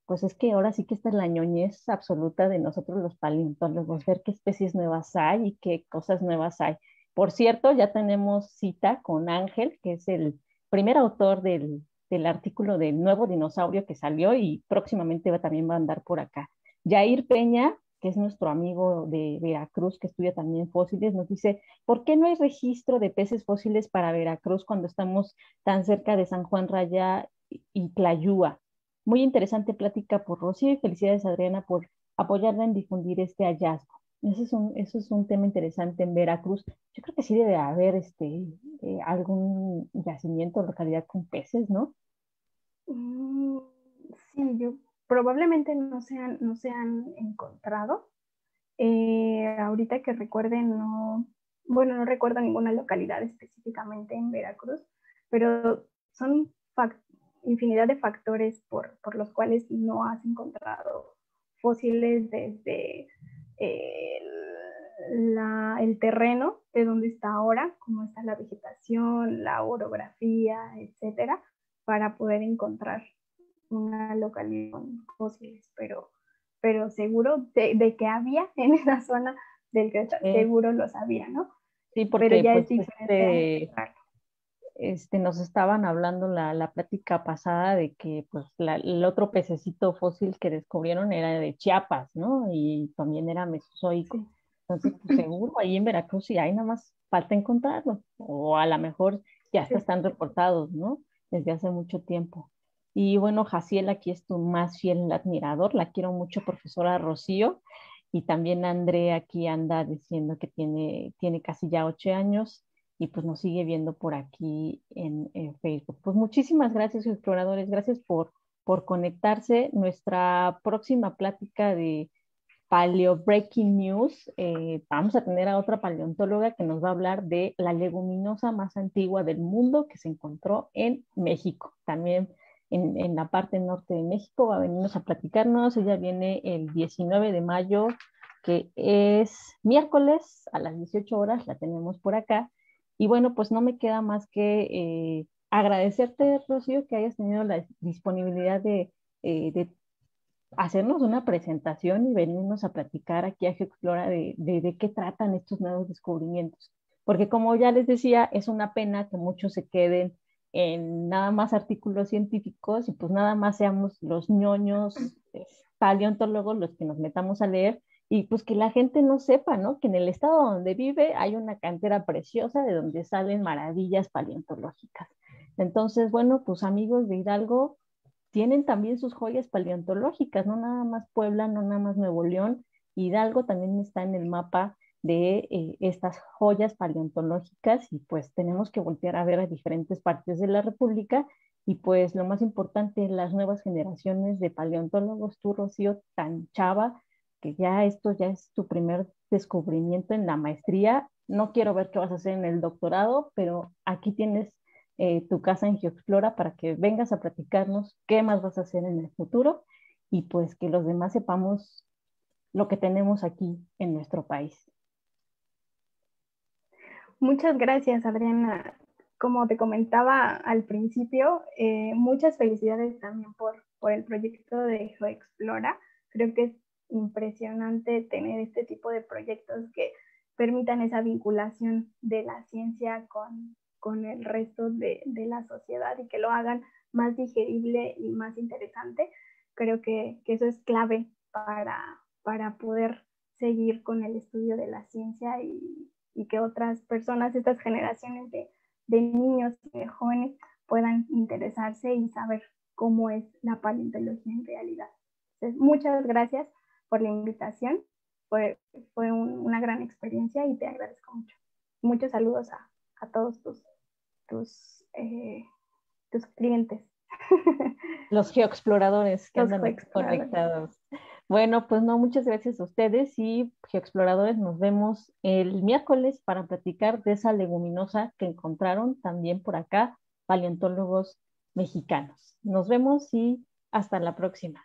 pues es que ahora sí que esta es la ñoñez absoluta de nosotros los paleontólogos, ver qué especies nuevas hay y qué cosas nuevas hay. Por cierto, ya tenemos cita con Ángel, que es el primer autor del artículo del nuevo dinosaurio que salió y próximamente también va a andar por acá. Jair Peña, que es nuestro amigo de Veracruz, que estudia también fósiles, nos dice, ¿por qué no hay registro de peces fósiles para Veracruz cuando estamos tan cerca de San Juan Raya y Tlayúa? Muy interesante plática por Rocío y felicidades Adriana por apoyarla en difundir este hallazgo. Eso es un tema interesante en Veracruz. Yo creo que sí debe haber algún yacimiento o localidad con peces, ¿no? Mm, sí, yo probablemente no se han encontrado. Ahorita que recuerden, no, bueno, no recuerdo ninguna localidad específicamente en Veracruz, pero son infinidad de factores por los cuales no has encontrado fósiles desde el terreno de donde está ahora, cómo está la vegetación, la orografía, etcétera, para poder encontrar una localidad con fósiles, pero seguro de que había en esa zona del que seguro lo sabía, ¿no? Sí, Pero porque ya pues es diferente a encontrarlo. nos estaban hablando la plática pasada de que pues el otro pececito fósil que descubrieron era de Chiapas, ¿no? Y también era mesozoico. Sí. Entonces, pues seguro ahí en Veracruz sí hay, nada más falta encontrarlos. O a lo mejor ya hasta Sí. están reportados, ¿no? Desde hace mucho tiempo. Y bueno, Jaciel, aquí es tu más fiel admirador. La quiero mucho, profesora Rocío. Y también Andrea aquí anda diciendo que tiene casi ya 8 años y pues nos sigue viendo por aquí en Facebook. Pues muchísimas gracias, exploradores, gracias por conectarse. Nuestra próxima plática de Paleo Breaking News, vamos a tener a otra paleontóloga que nos va a hablar de la leguminosa más antigua del mundo que se encontró en México, también en la parte norte de México, va a venirnos a platicarnos. Ella viene el 19 de mayo, que es miércoles a las 18 horas, la tenemos por acá. Y bueno, pues no me queda más que agradecerte, Rocío, que hayas tenido la disponibilidad de hacernos una presentación y venirnos a platicar aquí a GeoExplora de qué tratan estos nuevos descubrimientos. Porque como ya les decía, es una pena que muchos se queden en nada más artículos científicos y pues nada más seamos los ñoños paleontólogos los que nos metamos a leer y pues que la gente no sepa, ¿no? Que en el estado donde vive hay una cantera preciosa de donde salen maravillas paleontológicas. Entonces, bueno, pues amigos de Hidalgo, tienen también sus joyas paleontológicas, no nada más Puebla, no nada más Nuevo León, Hidalgo también está en el mapa de estas joyas paleontológicas y pues tenemos que voltear a ver a diferentes partes de la República y pues lo más importante, las nuevas generaciones de paleontólogos, tú Rocío, tan chava, que ya esto ya es tu primer descubrimiento en la maestría, no quiero ver qué vas a hacer en el doctorado, pero aquí tienes tu casa en GeoExplora para que vengas a platicarnos qué más vas a hacer en el futuro y pues que los demás sepamos lo que tenemos aquí en nuestro país. Muchas gracias, Adriana. Como te comentaba al principio, muchas felicidades también por el proyecto de GeoExplora. Creo que es impresionante tener este tipo de proyectos que permitan esa vinculación de la ciencia con el resto de la sociedad y que lo hagan más digerible y más interesante. Creo que eso es clave para poder seguir con el estudio de la ciencia y que otras personas, estas generaciones de niños y de jóvenes puedan interesarse y saber cómo es la paleontología en realidad. Entonces, muchas gracias por la invitación. Fue una gran experiencia y te agradezco mucho. Muchos saludos a todos tus clientes. Los geoexploradores que Los andan aquí geoexploradores. conectados. Bueno, pues no, muchas gracias a ustedes y geoexploradores, nos vemos el miércoles para platicar de esa leguminosa que encontraron también por acá paleontólogos mexicanos. Nos vemos y hasta la próxima.